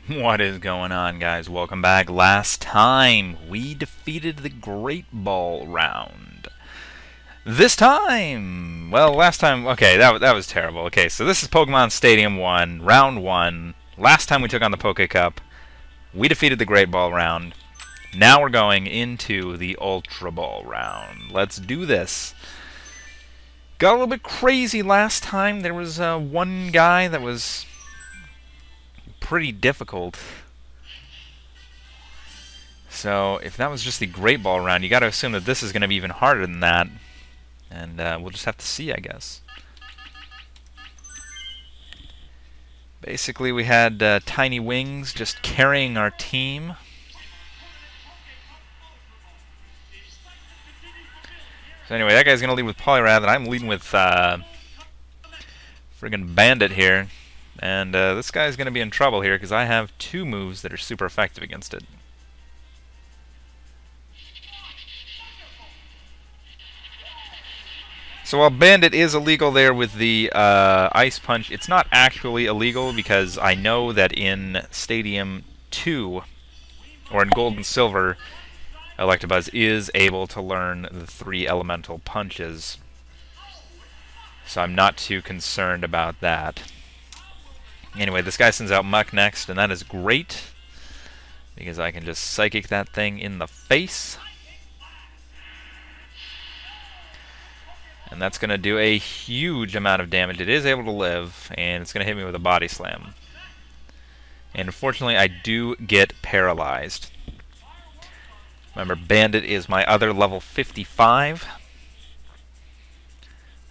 What is going on, guys? Welcome back. Last time we defeated the Great Ball round. This time, well, last time, okay, that was terrible. Okay, so this is Pokemon Stadium 1, round 1. Last time we took on the Poke Cup, we defeated the Great Ball round. Now we're going into the Ultra Ball round. Let's do this. Got a little bit crazy last time. There was one guy that was pretty difficult. So if that was just the Great Ball round, you got to assume that this is going to be even harder than that. And we'll just have to see, I guess. Basically, we had Tiny Wings just carrying our team. So anyway, that guy's going to lead with Poliwrath, and I'm leading with friggin' Bandit here. And this guy's going to be in trouble here because I have two moves that are super effective against it. So while Bandit is illegal there with the Ice Punch, it's not actually illegal because I know that in Stadium 2, or in Gold and Silver, Electabuzz is able to learn the 3 elemental punches. So I'm not too concerned about that. Anyway, this guy sends out Muck next, and that is great because I can just Psychic that thing in the face. And that's going to do a huge amount of damage. It is able to live, and it's going to hit me with a Body Slam. And unfortunately, I do get paralyzed. Remember, Bandit is my other level 55.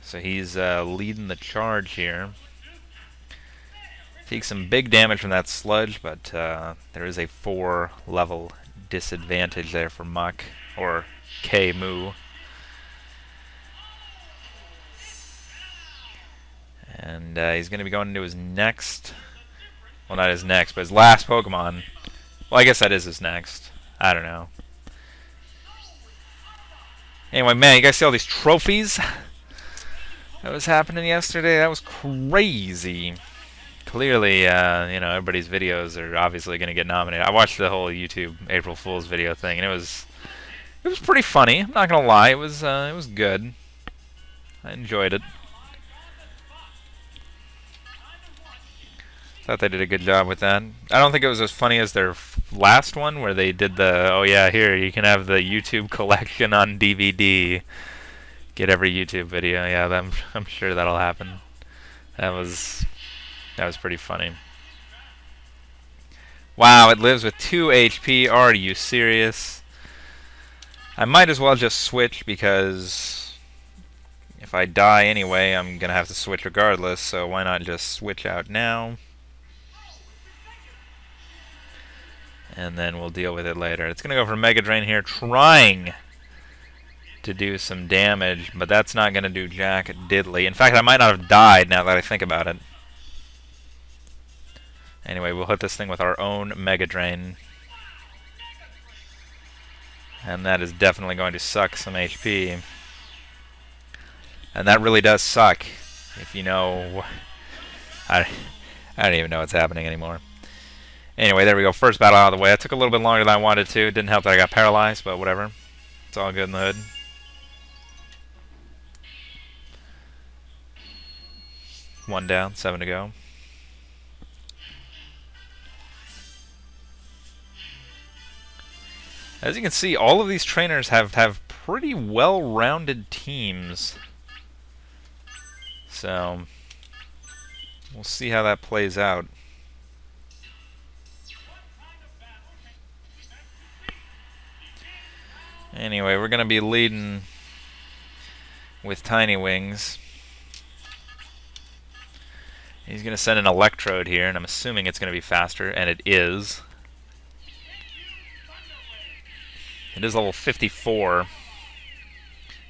So he's leading the charge here. Takes some big damage from that Sludge, but there is a 4-level disadvantage there for Muck, or K-Moo. And he's going to be going into his next... Well, not his next, but his last Pokemon. Well, I guess that is his next. I don't know. Anyway, man, you guys see all these trophies that was happening yesterday? That was crazy. Clearly, you know, everybody's videos are obviously going to get nominated. I watched the whole YouTube April Fool's video thing, and it was pretty funny. I'm not going to lie. It was good. I enjoyed it. Thought they did a good job with that. I don't think it was as funny as their last one, where they did the, oh yeah, here, you can have the YouTube collection on DVD. Get every YouTube video. Yeah, I'm sure that'll happen. That was pretty funny. Wow, it lives with 2 HP. Are you serious? I might as well just switch because if I die anyway, I'm going to have to switch regardless, so why not just switch out now? And then we'll deal with it later. It's going to go for Mega Drain here, trying to do some damage, but that's not going to do jack diddly. In fact, I might not have died now that I think about it. Anyway, we'll hit this thing with our own Mega Drain. And that is definitely going to suck some HP. And that really does suck. If you know... I don't even know what's happening anymore. Anyway, there we go. First battle out of the way. That took a little bit longer than I wanted to. It didn't help that I got paralyzed, but whatever. It's all good in the hood. One down, 7 to go. As you can see, all of these trainers have pretty well-rounded teams. So, we'll see how that plays out. Anyway, we're going to be leading with Tiny Wings. He's going to send an Electrode here, and I'm assuming it's going to be faster, and it is. It is level 54,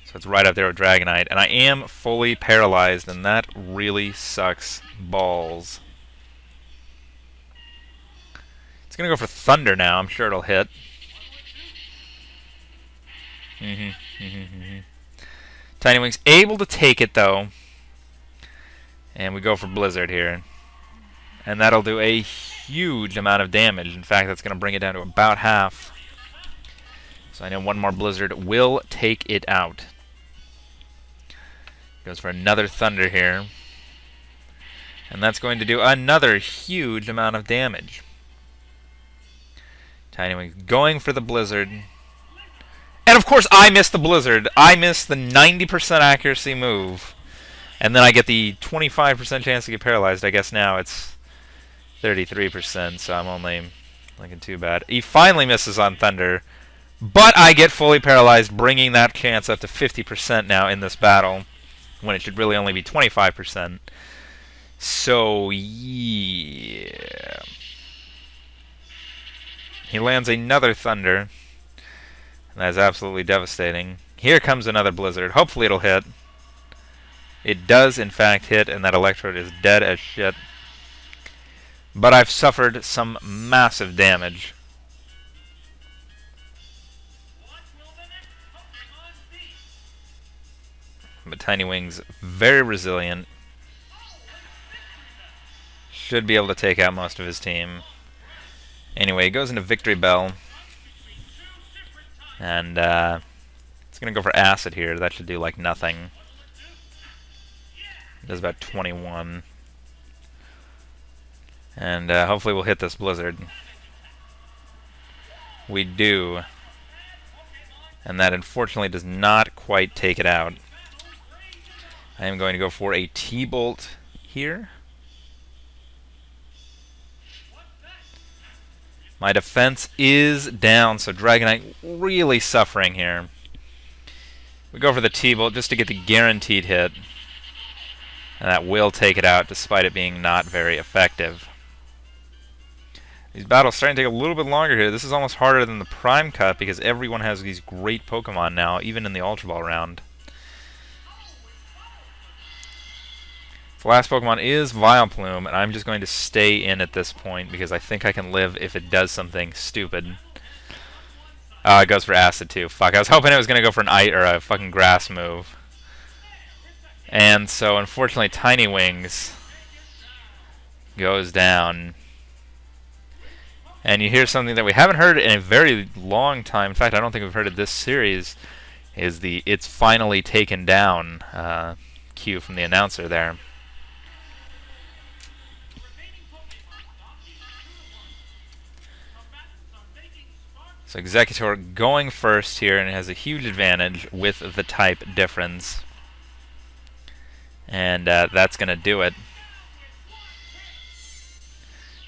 so it's right up there with Dragonite, and I am fully paralyzed, and that really sucks balls. It's going to go for Thunder now. I'm sure it'll hit. Tiny Wings able to take it, though. And we go for Blizzard here. And that'll do a huge amount of damage. In fact, that's going to bring it down to about half. So I know one more Blizzard will take it out. Goes for another Thunder here. And that's going to do another huge amount of damage. Tiny Wings going for the Blizzard. And of course I missed the Blizzard. I missed the 90% accuracy move. And then I get the 25% chance to get paralyzed. I guess now it's 33%, so I'm only looking too bad. He finally misses on Thunder. But I get fully paralyzed, bringing that chance up to 50% now in this battle, when it should really only be 25%. So, yeah. He lands another Thunder. And that is absolutely devastating. Here comes another Blizzard. Hopefully it'll hit. It does, in fact, hit, and that Electrode is dead as shit. But I've suffered some massive damage. But Tiny Wings, very resilient. Should be able to take out most of his team. Anyway, he goes into Victory Bell. And it's going to go for Acid here. That should do like nothing. It does about 21. And hopefully we'll hit this Blizzard. We do. And that unfortunately does not quite take it out. I am going to go for a T-Bolt here. My defense is down, so Dragonite really suffering here. We go for the T-Bolt just to get the guaranteed hit. And that will take it out, despite it being not very effective. These battles starting to take a little bit longer here. This is almost harder than the Prime Cut, because everyone has these great Pokemon now, even in the Ultra Ball round. The last Pokemon is Vileplume, and I'm just going to stay in at this point because I think I can live if it does something stupid. It goes for Acid too. Fuck, I was hoping it was going to go for an Ice or a fucking Grass move. And so, unfortunately, Tiny Wings goes down. And you hear something that we haven't heard in a very long time. In fact, I don't think we've heard it this series. Is the "It's finally taken down" cue from the announcer there. So Executor going first here, and has a huge advantage with the type difference. And that's going to do it.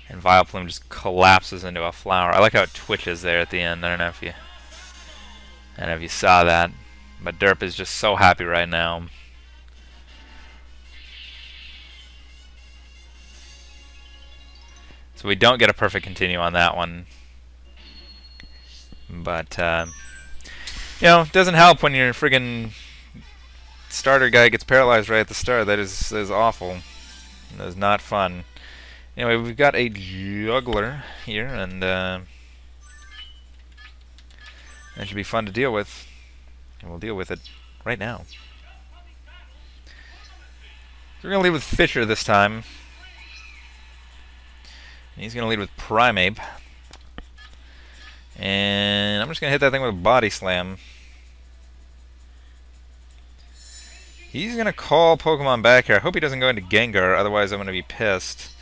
And Vileplume just collapses into a flower. I like how it twitches there at the end. I don't know if you saw that. But Derp is just so happy right now. So we don't get a perfect continue on that one. But, you know, it doesn't help when your friggin' starter guy gets paralyzed right at the start. That is awful. That is not fun. Anyway, we've got a Juggler here, and that should be fun to deal with. And we'll deal with it right now. So we're going to lead with Fisher this time. And he's going to lead with Primeape. And I'm just going to hit that thing with a Body Slam. He's going to call Pokemon back here. I hope he doesn't go into Gengar, otherwise I'm going to be pissed.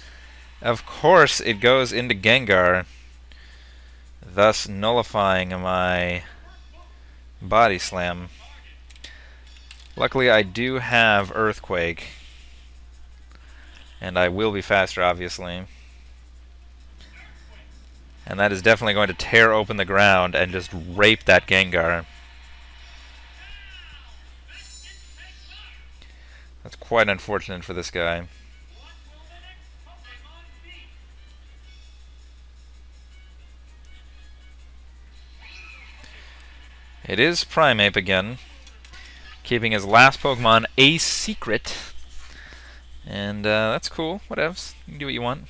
Of course it goes into Gengar, thus nullifying my Body Slam. Luckily I do have Earthquake, and I will be faster, obviously. And that is definitely going to tear open the ground and just rape that Gengar. That's quite unfortunate for this guy. It is Primeape again, keeping his last Pokemon a secret. And that's cool. Whatevs. You can do what you want.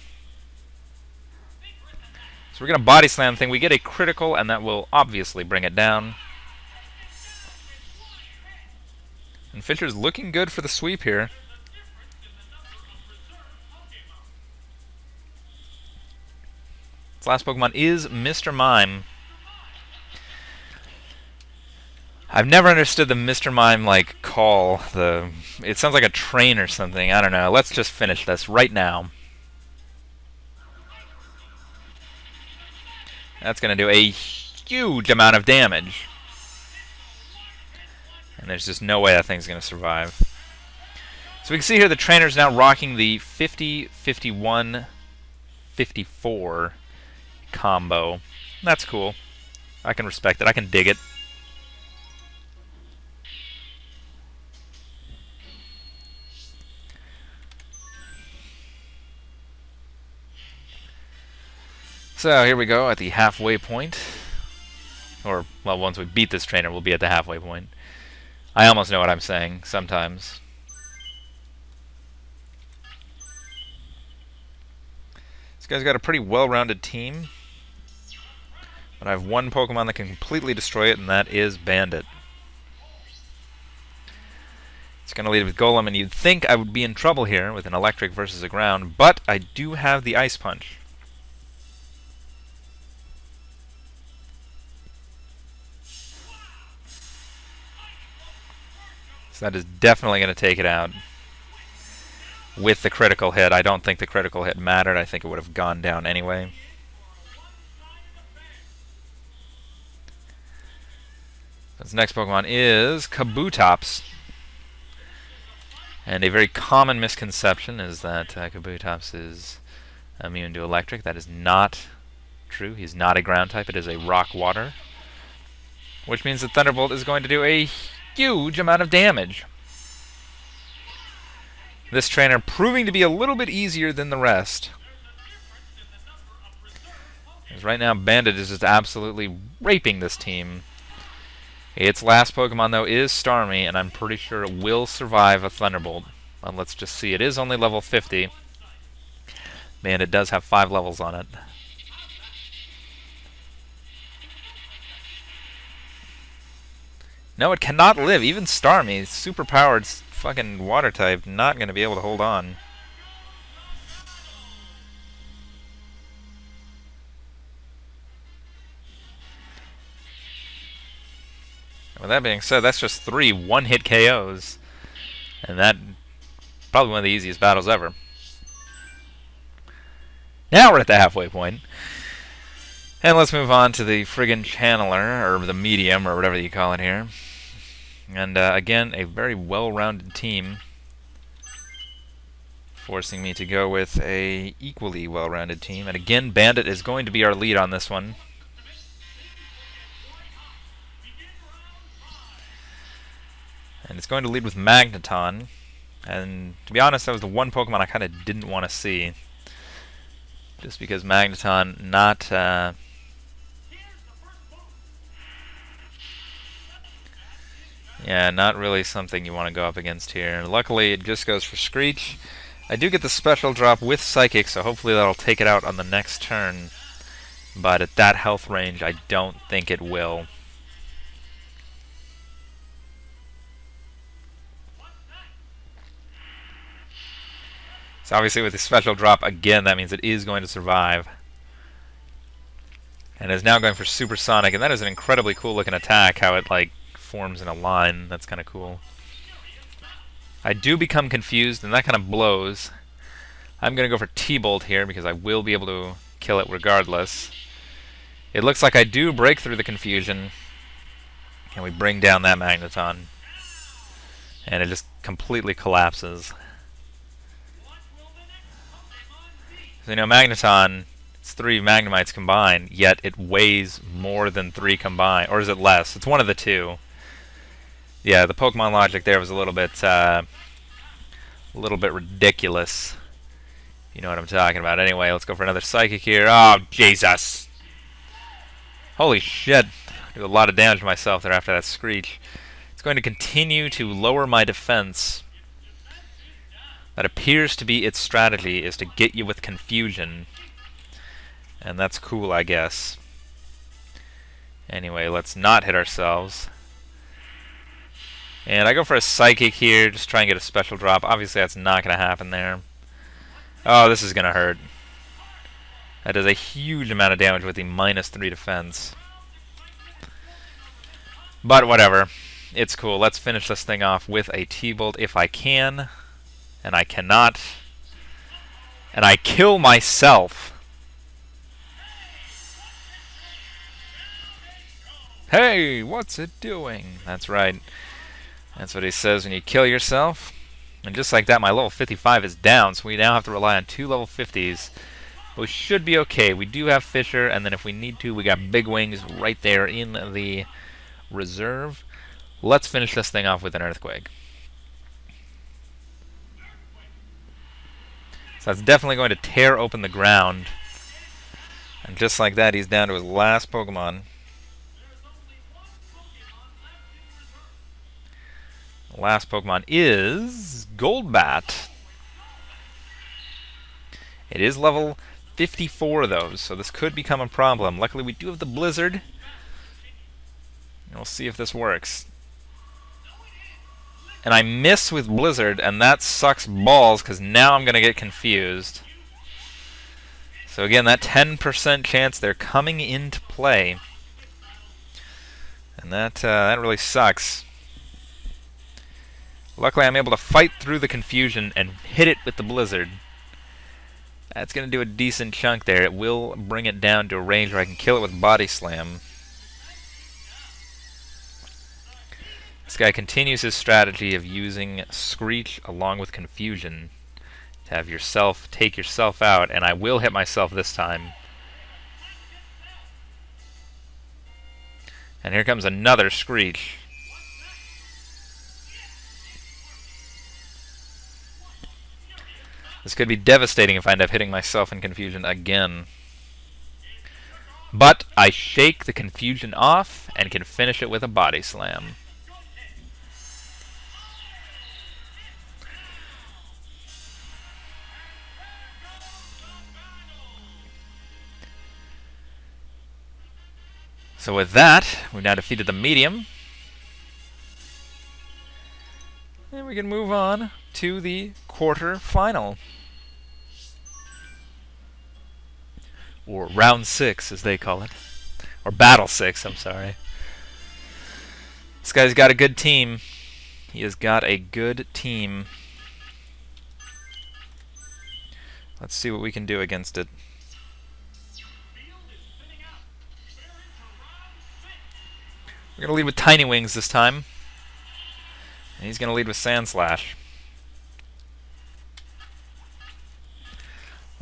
So we're going to Body Slam thing. We get a critical, and that will obviously bring it down. And Fisher's looking good for the sweep here. last Pokemon is Mr. Mime. I've never understood the Mr. Mime, like, call. It sounds like a train or something. I don't know. Let's just finish this right now. That's going to do a huge amount of damage. And there's just no way that thing's going to survive. So we can see here the trainer's now rocking the 50, 51, 54 combo. That's cool. I can respect it. I can dig it. So here we go at the halfway point. Or, well, once we beat this trainer, we'll be at the halfway point. I almost know what I'm saying sometimes. This guy's got a pretty well-rounded team. But I have one Pokemon that can completely destroy it, and that is Bandit. It's going to lead with Golem, and you'd think I would be in trouble here with an electric versus a ground, but I do have the Ice Punch. So that is definitely going to take it out. With the critical hit, I don't think the critical hit mattered. I think it would have gone down anyway. This next Pokemon is Kabutops. And a very common misconception is that Kabutops is immune to electric. That is not true. He's not a ground type. It is a rock water. Which means that Thunderbolt is going to do a huge amount of damage. This trainer proving to be a little bit easier than the rest. Because right now Bandit is just absolutely raping this team. Its last Pokemon though is Starmie, and I'm pretty sure it will survive a Thunderbolt. Well, let's just see. It is only level 50. Bandit does have 5 levels on it. No, it cannot live. Even Starmie, super powered fucking water type, not going to be able to hold on. With that being said, that's just 3 one-hit KOs. And that, probably one of the easiest battles ever. Now we're at the halfway point. And let's move on to the friggin' Channeler, or the Medium, or whatever you call it here. And again, a very well-rounded team, forcing me to go with a equally well-rounded team. And again, Bandit is going to be our lead on this one. And it's going to lead with Magneton. And to be honest, that was the one Pokemon I kind of didn't want to see. Just because Magneton not... yeah, not really something you want to go up against here. Luckily, it just goes for Screech. I do get the special drop with Psychic, so hopefully that'll take it out on the next turn. But at that health range, I don't think it will. So obviously with the special drop, again, that means it is going to survive. And is now going for Supersonic, and that is an incredibly cool looking attack, how it like forms in a line. That's kind of cool. I do become confused, and that kind of blows. I'm going to go for T-Bolt here, because I will be able to kill it regardless. It looks like I do break through the confusion, and we bring down that Magneton. And it just completely collapses. So, you know, Magneton, it's 3 Magnemites combined, yet it weighs more than 3 combined. Or is it less? It's one of the two. Yeah, the Pokemon logic there was a little bit ridiculous. You know what I'm talking about. Anyway, let's go for another Psychic here. Oh, Jesus! Holy shit. I did a lot of damage to myself there after that Screech. It's going to continue to lower my defense. That appears to be its strategy, is to get you with confusion. And that's cool, I guess. Anyway, let's not hit ourselves. And I go for a Psychic here, just try and get a special drop. Obviously that's not going to happen there. Oh, this is going to hurt. That does a huge amount of damage with the -3 defense. But whatever. It's cool. Let's finish this thing off with a T-Bolt if I can. And I cannot. And I kill myself. Hey, what's it doing? That's right. That's what he says when you kill yourself. And just like that, my level 55 is down, so we now have to rely on 2 level 50s. But we should be okay. We do have Fisher, and then if we need to, we got Big Wings right there in the reserve. Let's finish this thing off with an Earthquake. So that's definitely going to tear open the ground. And just like that, he's down to his last Pokemon. The last Pokemon is Golbat. It is level 54 though, so this could become a problem. Luckily we do have the Blizzard. And we'll see if this works. And I miss with Blizzard, and that sucks balls, because now I'm going to get confused. So again, that 10% chance they're coming into play. And that really sucks. Luckily I'm able to fight through the confusion and hit it with the Blizzard. That's going to do a decent chunk there. It will bring it down to a range where I can kill it with Body Slam. This guy continues his strategy of using Screech along with Confusion to have yourself take yourself out, and I will hit myself this time. And here comes another Screech. This could be devastating if I end up hitting myself in Confusion again. But I shake the Confusion off and can finish it with a Body Slam. So with that, we've now defeated the medium. And we can move on to the quarter-final. Or round 6, as they call it. Or battle 6, I'm sorry. This guy's got a good team. He has got a good team. Let's see what we can do against it. We're going to lead with Tiny Wings this time. And he's going to lead with Sandslash.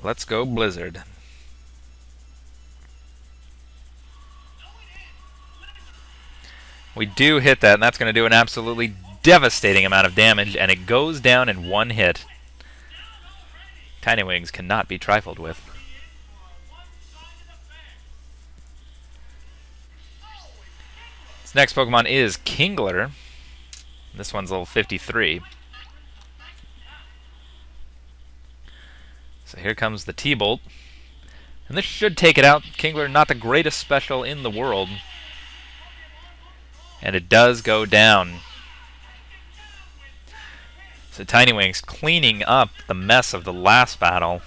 Let's go Blizzard. We do hit that, and that's going to do an absolutely devastating amount of damage, and it goes down in one hit. Tiny Wings cannot be trifled with. This next Pokemon is Kingler. This one's level 53. So here comes the T-Bolt. And this should take it out. Kingler, not the greatest special in the world. And it does go down. So Tiny Wings cleaning up the mess of the last battle.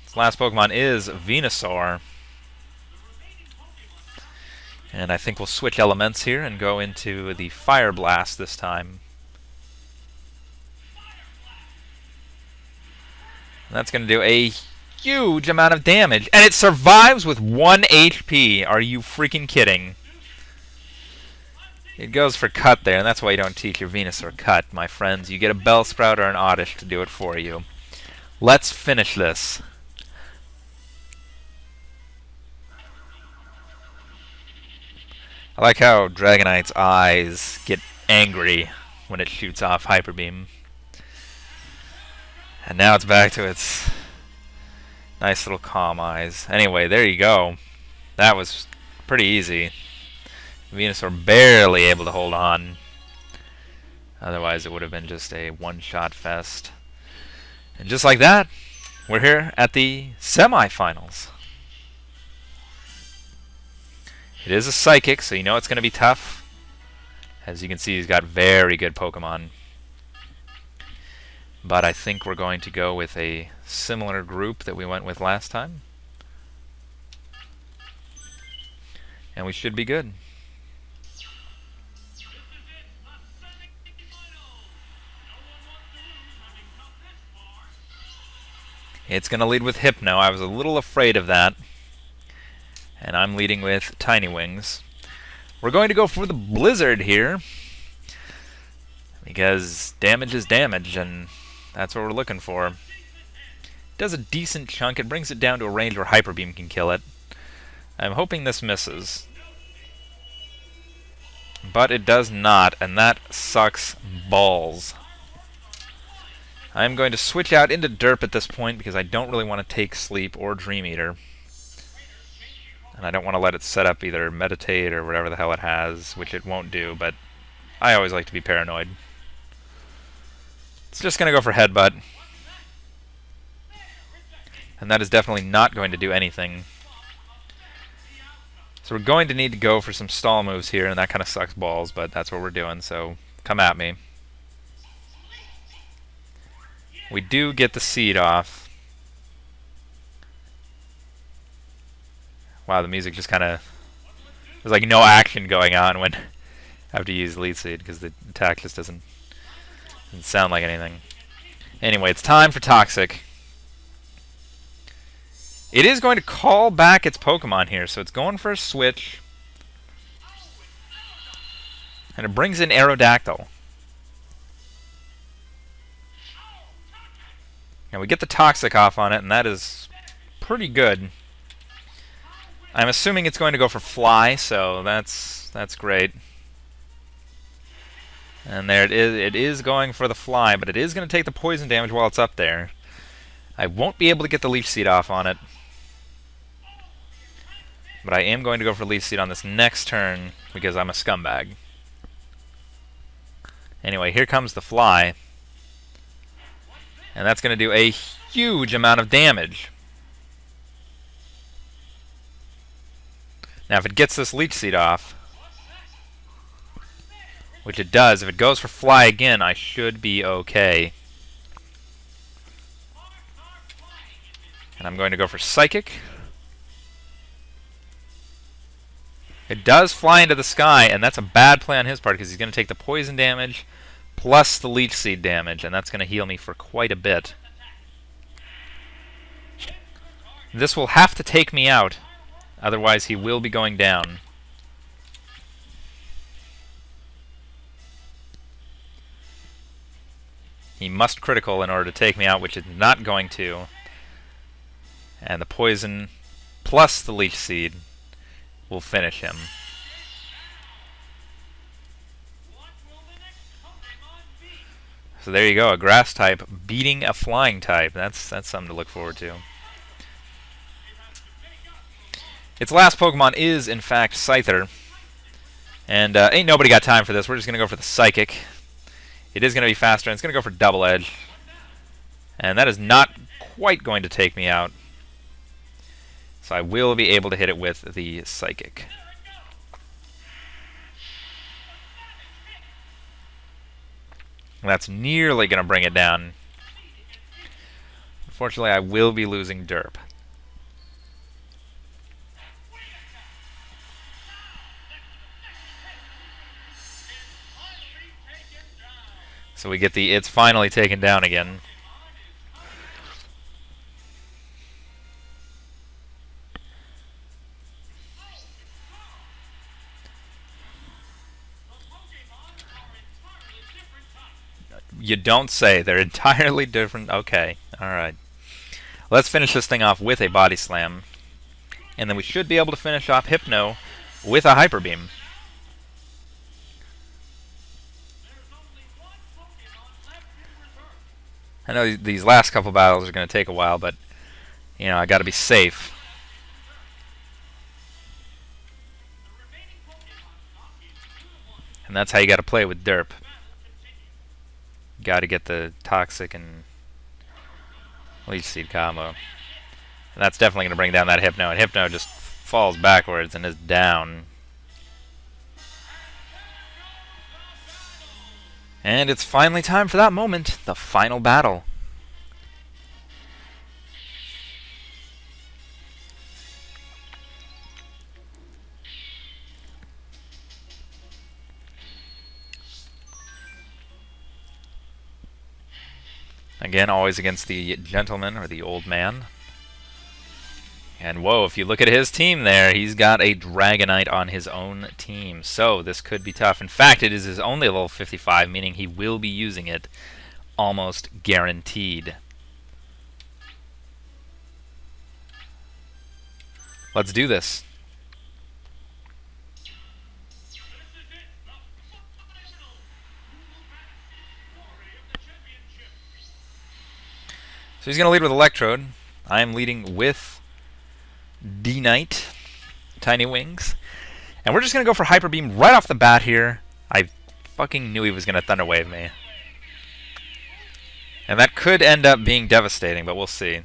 This last Pokemon is Venusaur. And I think we'll switch elements here and go into the Fire Blast this time. And that's going to do a huge amount of damage. And it survives with 1 HP. Are you freaking kidding? It goes for Cut there, and that's why you don't teach your Venusaur Cut, my friends. You get a Bellsprout or an Oddish to do it for you. Let's finish this. I like how Dragonite's eyes get angry when it shoots off Hyper Beam. And now it's back to its nice little calm eyes. Anyway, there you go. That was pretty easy. Venusaur barely able to hold on. Otherwise it would have been just a one-shot fest. And just like that, we're here at the semifinals. It is a Psychic, so you know it's going to be tough. As you can see, he's got very good Pokemon. but I think we're going to go with a similar group that we went with last time. And we should be good. It's going to lead with Hypno. I was a little afraid of that. And I'm leading with Tiny Wings. We're going to go for the Blizzard here, because damage is damage, and that's what we're looking for. It does a decent chunk. It brings it down to a range where Hyper Beam can kill it. I'm hoping this misses. But it does not, and that sucks balls. I'm going to switch out into Derp at this point because I don't really want to take Sleep or Dream Eater. And I don't want to let it set up either Meditate or whatever the hell it has, which it won't do, but I always like to be paranoid. It's just going to go for Headbutt. And that is definitely not going to do anything. So we're going to need to go for some stall moves here, and that kind of sucks balls, but that's what we're doing, so come at me. We do get the seed off. Wow, the music just kind of... There's like no action going on when I have to use Lead Seed, because the attack just doesn't sound like anything. Anyway, it's time for Toxic. It is going to call back its Pokemon here, so it's going for a switch. And it brings in Aerodactyl. And we get the Toxic off on it, and that is pretty good. I'm assuming it's going to go for Fly, so that's great. And there it is. It is going for the Fly, but it is going to take the poison damage while it's up there. I won't be able to get the Leech Seed off on it. But I am going to go for Leech Seed on this next turn because I'm a scumbag. Anyway, here comes the Fly. And that's going to do a huge amount of damage. Now if it gets this Leech Seed off, which it does, if it goes for Fly again, I should be okay. And I'm going to go for Psychic. It does fly into the sky, and that's a bad play on his part because he's going to take the poison damage plus the Leech Seed damage, and that's going to heal me for quite a bit. This will have to take me out, otherwise he will be going down. He must critical in order to take me out, which is not going to. And the poison plus the Leech Seed will finish him. So there you go, a grass type beating a flying type. That's something to look forward to. Its last Pokemon is, in fact, Scyther. And ain't nobody got time for this. We're just going to go for the Psychic. It is going to be faster, and it's going to go for Double Edge. And that is not quite going to take me out. So I will be able to hit it with the Psychic. That's nearly going to bring it down. Unfortunately, I will be losing Derp. So we get the "it's finally taken down" again. You don't say. They're entirely different. Okay, alright. Let's finish this thing off with a Body Slam. And then we should be able to finish off Hypno with a Hyper Beam. I know these last couple battles are going to take a while, but, you know, I got to be safe. And that's how you got to play with Derp. Got to get the Toxic and Leech Seed combo. And that's definitely going to bring down that Hypno, and Hypno just falls backwards and is down. And it's finally time for that moment, the final battle. Again, always against the gentleman or the old man. And whoa, if you look at his team there, he's got a Dragonite on his own team. So this could be tough. In fact, it is his only level 55, meaning he will be using it almost guaranteed. Let's do this. So he's going to lead with Electrode. I am leading with D-Knight, Tiny Wings. And we're just going to go for Hyper Beam right off the bat here. I fucking knew he was going to Thunder Wave me. And that could end up being devastating, but we'll see.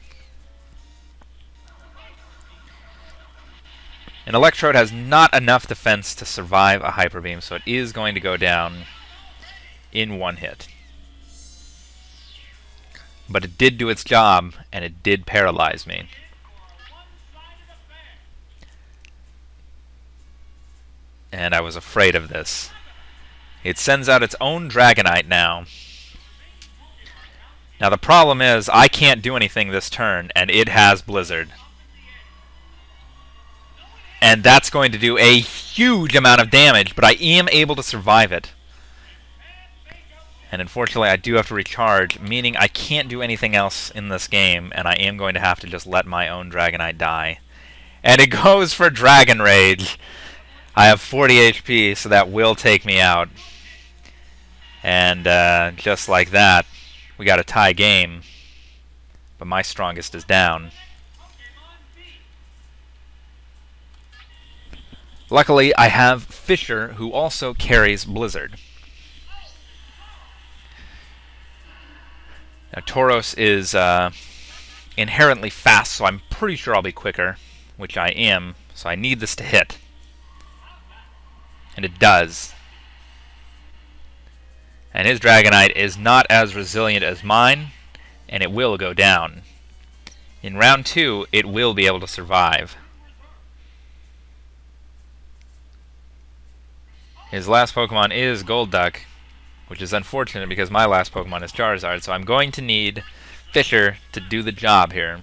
And Electrode has not enough defense to survive a Hyper Beam, so it is going to go down in one hit. But it did do its job, and it did paralyze me. And I was afraid of this. It sends out its own Dragonite now. Now the problem is, I can't do anything this turn, and it has Blizzard. And that's going to do a huge amount of damage, but I am able to survive it. And unfortunately, I do have to recharge, meaning I can't do anything else in this game, and I am going to have to just let my own Dragonite die. And it goes for Dragon Rage. I have 40 HP, so that will take me out. And just like that, we got a tie game. But my strongest is down. Luckily, I have Fisher, who also carries Blizzard. Now, Tauros is inherently fast, so I'm pretty sure I'll be quicker, which I am, so I need this to hit. And it does. And his Dragonite is not as resilient as mine, and it will go down. In round 2, it will be able to survive. His last Pokemon is Golduck, which is unfortunate because my last Pokemon is Charizard, so I'm going to need Fisher to do the job here.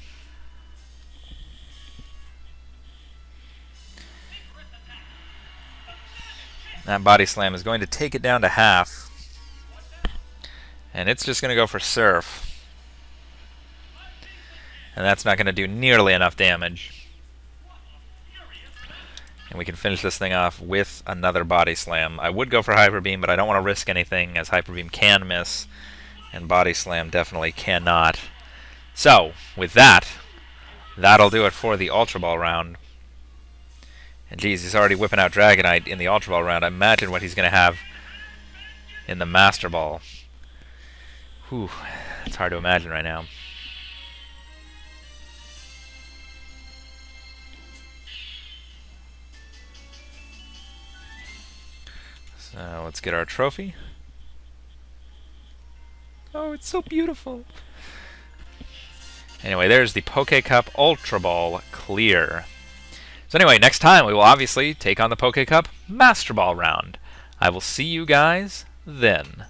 That Body Slam is going to take it down to half. And it's just going to go for Surf. And that's not going to do nearly enough damage. And we can finish this thing off with another Body Slam. I would go for Hyper Beam, but I don't want to risk anything, as Hyper Beam can miss, and Body Slam definitely cannot. So, with that, that'll do it for the Ultra Ball round. And geez, he's already whipping out Dragonite in the Ultra Ball round. Imagine what he's going to have in the Master Ball. Whew, it's hard to imagine right now. So let's get our trophy. Oh, it's so beautiful. Anyway, there's the Poke Cup Ultra Ball clear. So anyway, next time we will obviously take on the Poke Cup Master Ball round. I will see you guys then.